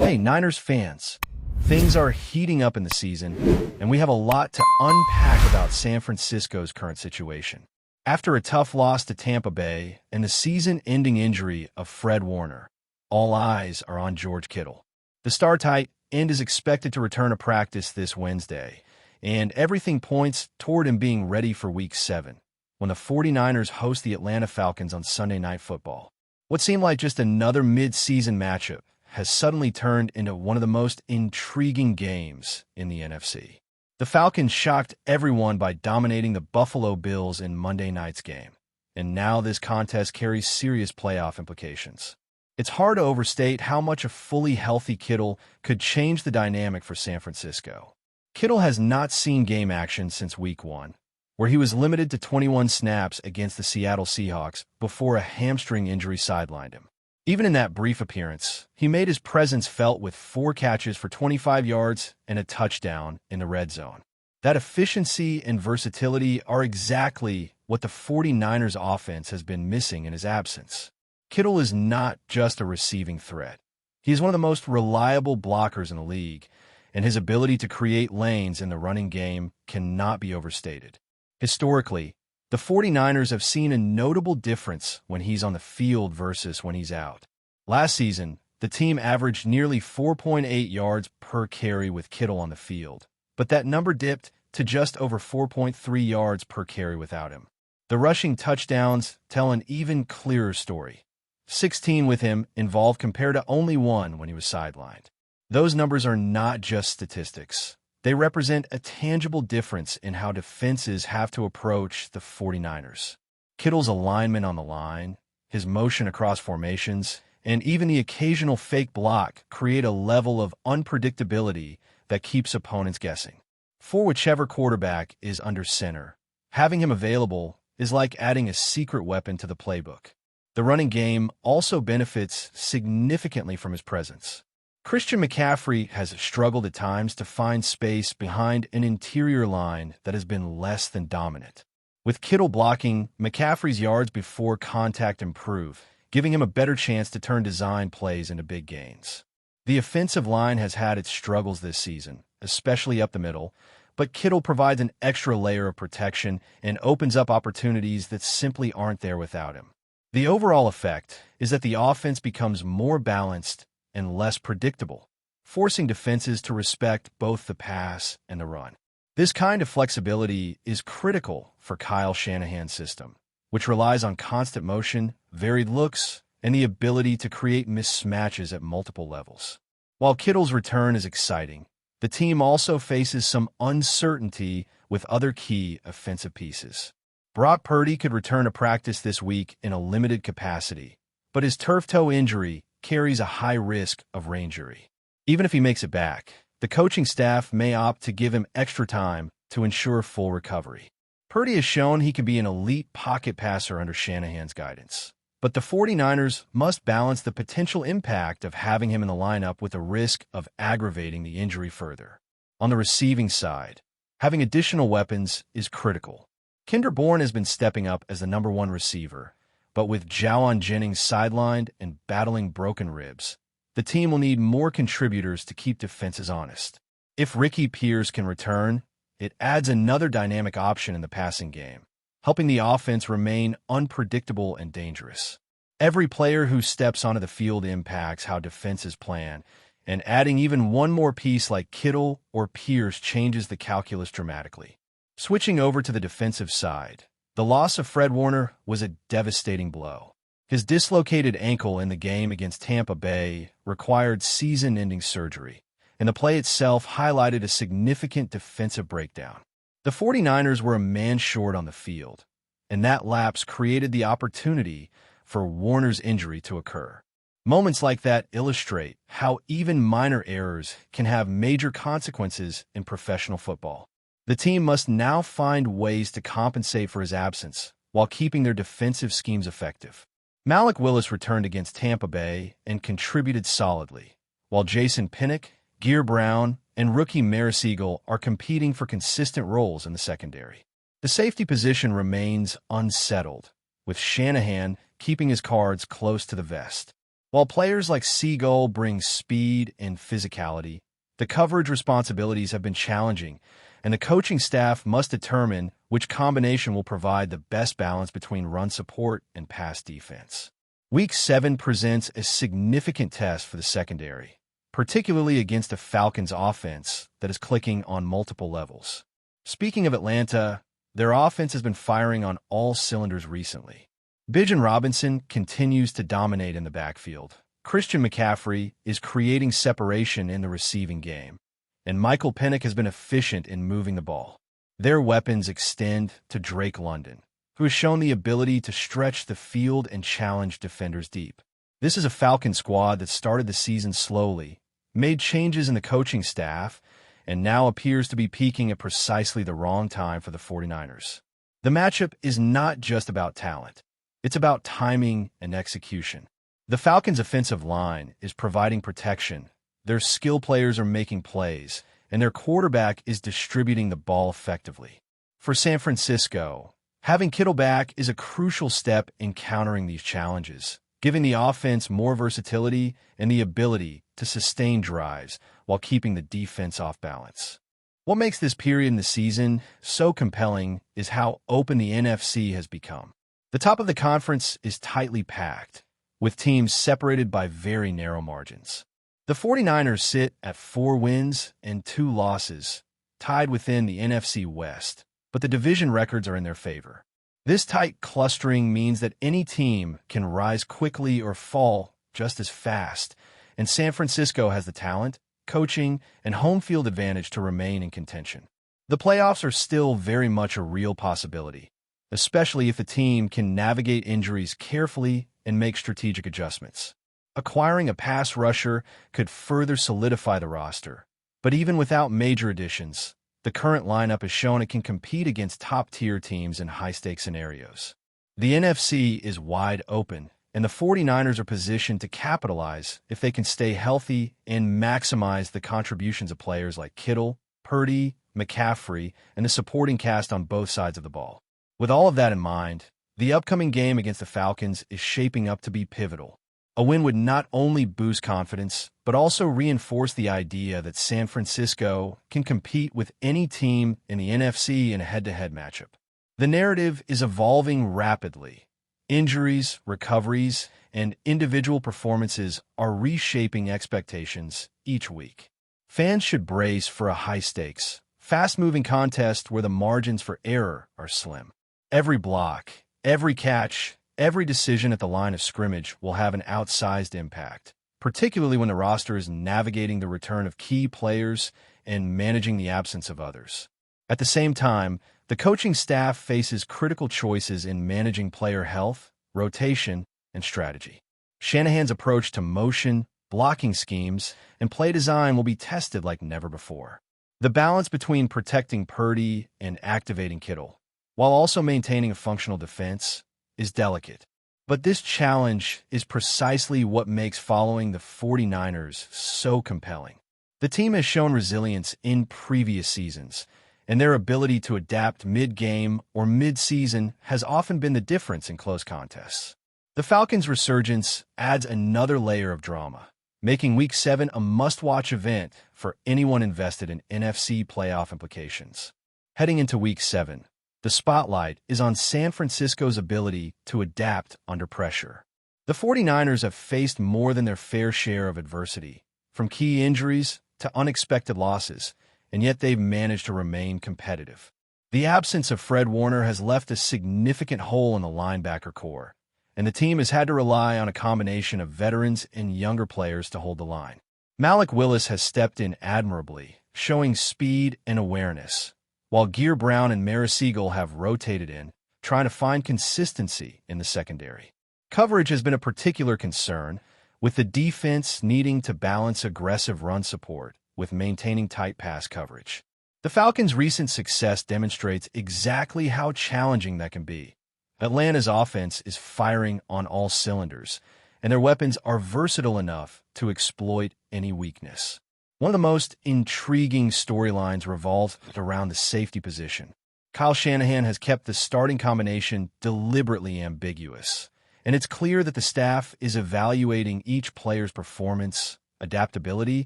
Hey, Niners fans, things are heating up in the season, and we have a lot to unpack about San Francisco's current situation. After a tough loss to Tampa Bay and the season-ending injury of Fred Warner, all eyes are on George Kittle. The star tight end is expected to return to practice this Wednesday, and everything points toward him being ready for Week 7, when the 49ers host the Atlanta Falcons on Sunday Night Football. What seemed like just another mid-season matchup has suddenly turned into one of the most intriguing games in the NFC. The Falcons shocked everyone by dominating the Buffalo Bills in Monday night's game, and now this contest carries serious playoff implications. It's hard to overstate how much a fully healthy Kittle could change the dynamic for San Francisco. Kittle has not seen game action since Week 1, where he was limited to 21 snaps against the Seattle Seahawks before a hamstring injury sidelined him. Even in that brief appearance, he made his presence felt with 4 catches for 25 yards and a touchdown in the red zone. That efficiency and versatility are exactly what the 49ers offense has been missing in his absence. Kittle is not just a receiving threat. He is one of the most reliable blockers in the league, and his ability to create lanes in the running game cannot be overstated. Historically, the 49ers have seen a notable difference when he's on the field versus when he's out. Last season, the team averaged nearly 4.8 yards per carry with Kittle on the field, but that number dipped to just over 4.3 yards per carry without him. The rushing touchdowns tell an even clearer story. 16 with him involved compared to only 1 when he was sidelined. Those numbers are not just statistics. They represent a tangible difference in how defenses have to approach the 49ers. Kittle's alignment on the line, his motion across formations, and even the occasional fake block create a level of unpredictability that keeps opponents guessing. For whichever quarterback is under center, having him available is like adding a secret weapon to the playbook. The running game also benefits significantly from his presence. Christian McCaffrey has struggled at times to find space behind an interior line that has been less than dominant. With Kittle blocking, McCaffrey's yards before contact improve, giving him a better chance to turn design plays into big gains. The offensive line has had its struggles this season, especially up the middle, but Kittle provides an extra layer of protection and opens up opportunities that simply aren't there without him. The overall effect is that the offense becomes more balanced and less predictable, forcing defenses to respect both the pass and the run. This kind of flexibility is critical for Kyle Shanahan's system, which relies on constant motion, varied looks, and the ability to create mismatches at multiple levels. While Kittle's return is exciting, the team also faces some uncertainty with other key offensive pieces. Brock Purdy could return to practice this week in a limited capacity, but his turf toe injury carries a high risk of brain injury. Even if he makes it back, the coaching staff may opt to give him extra time to ensure full recovery. Purdy has shown he can be an elite pocket passer under Shanahan's guidance, but the 49ers must balance the potential impact of having him in the lineup with the risk of aggravating the injury further. On the receiving side, having additional weapons is critical. Kinder Bourne has been stepping up as the #1 receiver, but with Jawan Jennings sidelined and battling broken ribs, the team will need more contributors to keep defenses honest. If Ricky Pierce can return, it adds another dynamic option in the passing game, helping the offense remain unpredictable and dangerous. Every player who steps onto the field impacts how defenses plan, and adding even one more piece like Kittle or Pierce changes the calculus dramatically. Switching over to the defensive side, the loss of Fred Warner was a devastating blow. His dislocated ankle in the game against Tampa Bay required season-ending surgery, and the play itself highlighted a significant defensive breakdown. The 49ers were a man short on the field, and that lapse created the opportunity for Warner's injury to occur. Moments like that illustrate how even minor errors can have major consequences in professional football. The team must now find ways to compensate for his absence while keeping their defensive schemes effective. Malik Willis returned against Tampa Bay and contributed solidly, while Jason Pinnock, Gear Brown, and rookie Maris Eagle are competing for consistent roles in the secondary. The safety position remains unsettled, with Shanahan keeping his cards close to the vest. While players like Seagull bring speed and physicality, the coverage responsibilities have been challenging, and the coaching staff must determine which combination will provide the best balance between run support and pass defense. Week 7 presents a significant test for the secondary, particularly against a Falcons offense that is clicking on multiple levels. Speaking of Atlanta, their offense has been firing on all cylinders recently. Bijan Robinson continues to dominate in the backfield. Christian McCaffrey is creating separation in the receiving game, and Michael Penix has been efficient in moving the ball. Their weapons extend to Drake London, who has shown the ability to stretch the field and challenge defenders deep. This is a Falcon squad that started the season slowly, made changes in the coaching staff, and now appears to be peaking at precisely the wrong time for the 49ers. The matchup is not just about talent. It's about timing and execution. The Falcons' offensive line is providing protection, their skill players are making plays, and their quarterback is distributing the ball effectively. For San Francisco, having Kittle back is a crucial step in countering these challenges, giving the offense more versatility and the ability to sustain drives while keeping the defense off balance. What makes this period in the season so compelling is how open the NFC has become. The top of the conference is tightly packed, with teams separated by very narrow margins. The 49ers sit at 4 wins and 2 losses, tied within the NFC West, but the division records are in their favor. This tight clustering means that any team can rise quickly or fall just as fast, and San Francisco has the talent, coaching, and home field advantage to remain in contention. The playoffs are still very much a real possibility, especially if the team can navigate injuries carefully and make strategic adjustments. Acquiring a pass rusher could further solidify the roster, but even without major additions, the current lineup has shown it can compete against top-tier teams in high-stakes scenarios. The NFC is wide open, and the 49ers are positioned to capitalize if they can stay healthy and maximize the contributions of players like Kittle, Purdy, McCaffrey, and the supporting cast on both sides of the ball. With all of that in mind, the upcoming game against the Falcons is shaping up to be pivotal. A win would not only boost confidence, but also reinforce the idea that San Francisco can compete with any team in the NFC in a head-to-head matchup. The narrative is evolving rapidly. Injuries, recoveries, and individual performances are reshaping expectations each week. Fans should brace for a high-stakes, fast-moving contest where the margins for error are slim. Every block, every catch, every decision at the line of scrimmage will have an outsized impact, particularly when the roster is navigating the return of key players and managing the absence of others. At the same time, the coaching staff faces critical choices in managing player health, rotation, and strategy. Shanahan's approach to motion, blocking schemes, and play design will be tested like never before. The balance between protecting Purdy and activating Kittle, while also maintaining a functional defense, is delicate. But this challenge is precisely what makes following the 49ers so compelling. The team has shown resilience in previous seasons, and their ability to adapt mid-game or mid-season has often been the difference in close contests. The Falcons' resurgence adds another layer of drama, making Week 7 a must-watch event for anyone invested in NFC playoff implications. Heading into Week 7, the spotlight is on San Francisco's ability to adapt under pressure. The 49ers have faced more than their fair share of adversity, from key injuries to unexpected losses, and yet they've managed to remain competitive. The absence of Fred Warner has left a significant hole in the linebacker core, and the team has had to rely on a combination of veterans and younger players to hold the line. Malik Willis has stepped in admirably, showing speed and awareness, while Gear Brown and Mara Siegel have rotated in, trying to find consistency in the secondary. Coverage has been a particular concern, with the defense needing to balance aggressive run support with maintaining tight pass coverage. The Falcons' recent success demonstrates exactly how challenging that can be. Atlanta's offense is firing on all cylinders, and their weapons are versatile enough to exploit any weakness. One of the most intriguing storylines revolves around the safety position. Kyle Shanahan has kept the starting combination deliberately ambiguous, and it's clear that the staff is evaluating each player's performance, adaptability,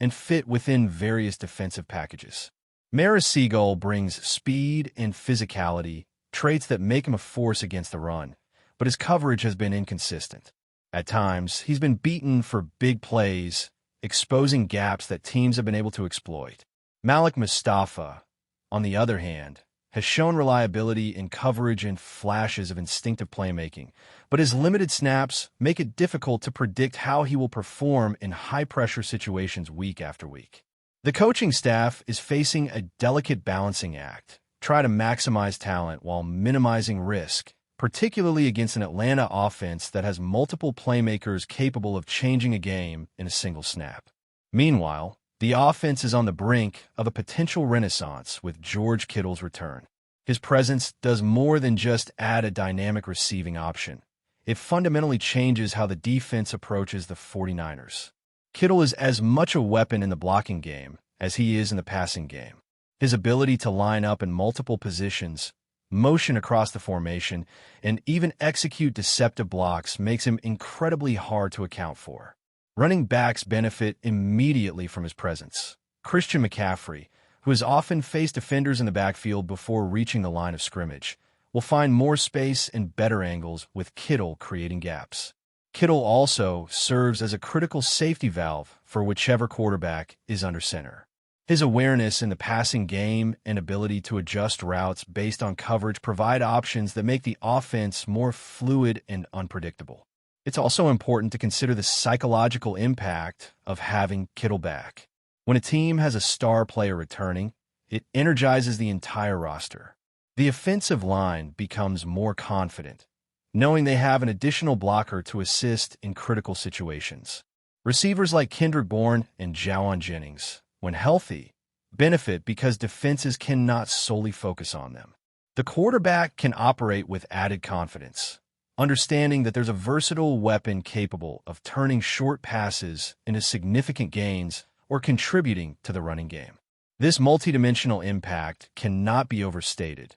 and fit within various defensive packages. Maris Seagull brings speed and physicality, traits that make him a force against the run, but his coverage has been inconsistent. At times, he's been beaten for big plays, exposing gaps that teams have been able to exploit. Malik Mustafa, on the other hand, has shown reliability in coverage and flashes of instinctive playmaking, but his limited snaps make it difficult to predict how he will perform in high-pressure situations week after week. The coaching staff is facing a delicate balancing act, try to maximize talent while minimizing risk, particularly against an Atlanta offense that has multiple playmakers capable of changing a game in a single snap. Meanwhile, the offense is on the brink of a potential renaissance with George Kittle's return. His presence does more than just add a dynamic receiving option. It fundamentally changes how the defense approaches the 49ers. Kittle is as much a weapon in the blocking game as he is in the passing game. His ability to line up in multiple positions, motion across the formation, and even execute deceptive blocks makes him incredibly hard to account for. Running backs benefit immediately from his presence. Christian McCaffrey, who has often faced defenders in the backfield before reaching the line of scrimmage, will find more space and better angles with Kittle creating gaps. Kittle also serves as a critical safety valve for whichever quarterback is under center. His awareness in the passing game and ability to adjust routes based on coverage provide options that make the offense more fluid and unpredictable. It's also important to consider the psychological impact of having Kittle back. When a team has a star player returning, it energizes the entire roster. The offensive line becomes more confident, knowing they have an additional blocker to assist in critical situations. Receivers like Kendrick Bourne and Jawan Jennings, when healthy, benefit because defenses cannot solely focus on them. The quarterback can operate with added confidence, understanding that there's a versatile weapon capable of turning short passes into significant gains or contributing to the running game. This multidimensional impact cannot be overstated.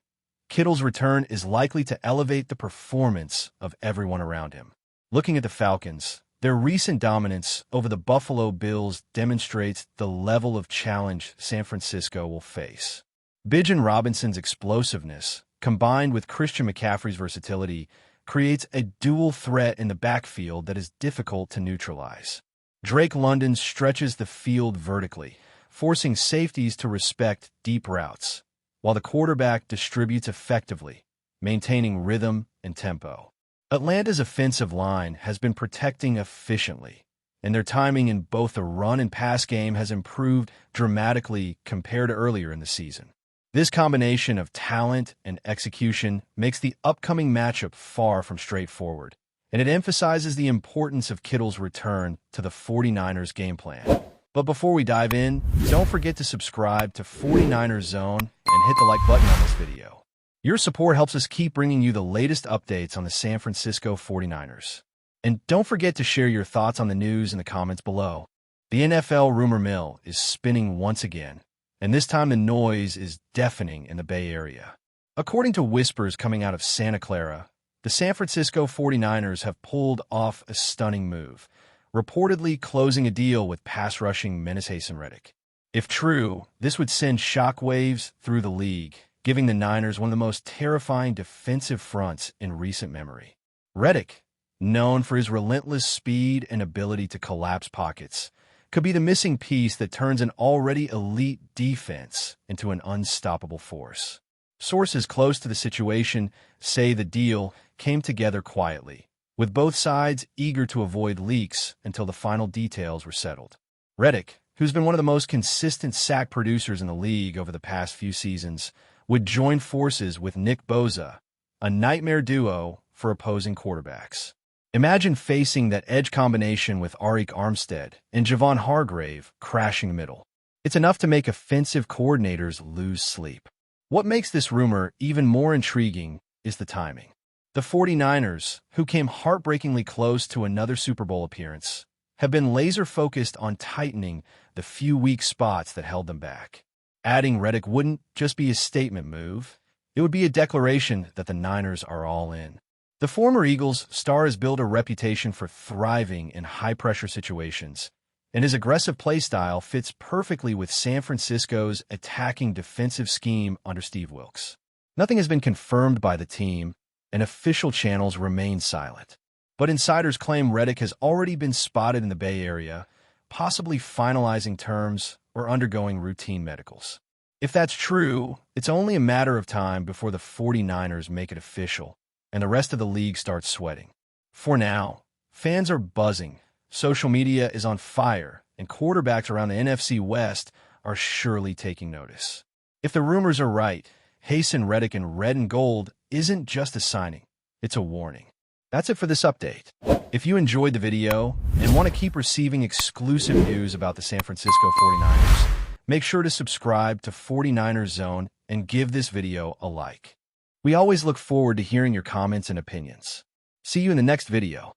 Kittle's return is likely to elevate the performance of everyone around him. Looking at the Falcons, their recent dominance over the Buffalo Bills demonstrates the level of challenge San Francisco will face. Bijan Robinson's explosiveness, combined with Christian McCaffrey's versatility, creates a dual threat in the backfield that is difficult to neutralize. Drake London stretches the field vertically, forcing safeties to respect deep routes, while the quarterback distributes effectively, maintaining rhythm and tempo. Atlanta's offensive line has been protecting efficiently, and their timing in both the run and pass game has improved dramatically compared to earlier in the season. This combination of talent and execution makes the upcoming matchup far from straightforward, and it emphasizes the importance of Kittle's return to the 49ers game plan. But before we dive in, don't forget to subscribe to 49ers Zone and hit the like button on this video. Your support helps us keep bringing you the latest updates on the San Francisco 49ers. And don't forget to share your thoughts on the news in the comments below. The NFL rumor mill is spinning once again, and this time the noise is deafening in the Bay Area. According to whispers coming out of Santa Clara, the San Francisco 49ers have pulled off a stunning move, reportedly closing a deal with pass-rushing menace HAASON Reddick. If true, this would send shockwaves through the league, giving the Niners one of the most terrifying defensive fronts in recent memory. Reddick, known for his relentless speed and ability to collapse pockets, could be the missing piece that turns an already elite defense into an unstoppable force. Sources close to the situation say the deal came together quietly, with both sides eager to avoid leaks until the final details were settled. Reddick, who's been one of the most consistent sack producers in the league over the past few seasons, would join forces with Nick Bosa, a nightmare duo for opposing quarterbacks. Imagine facing that edge combination with Arik Armstead and Javon Hargrave crashing the middle. It's enough to make offensive coordinators lose sleep. What makes this rumor even more intriguing is the timing. The 49ers, who came heartbreakingly close to another Super Bowl appearance, have been laser-focused on tightening the few weak spots that held them back. Adding Reddick wouldn't just be a statement move. It would be a declaration that the Niners are all in. The former Eagles star has built a reputation for thriving in high-pressure situations, and his aggressive play style fits perfectly with San Francisco's attacking defensive scheme under Steve Wilks. Nothing has been confirmed by the team, and official channels remain silent. But insiders claim Reddick has already been spotted in the Bay Area, possibly finalizing terms or undergoing routine medicals. If that's true, it's only a matter of time before the 49ers make it official, and the rest of the league starts sweating. For now, fans are buzzing, social media is on fire, and quarterbacks around the NFC West are surely taking notice. If the rumors are right, HAASON Reddick in red and gold isn't just a signing, it's a warning. That's it for this update. If you enjoyed the video and want to keep receiving exclusive news about the San Francisco 49ers, make sure to subscribe to 49ers Zone and give this video a like. We always look forward to hearing your comments and opinions. See you in the next video.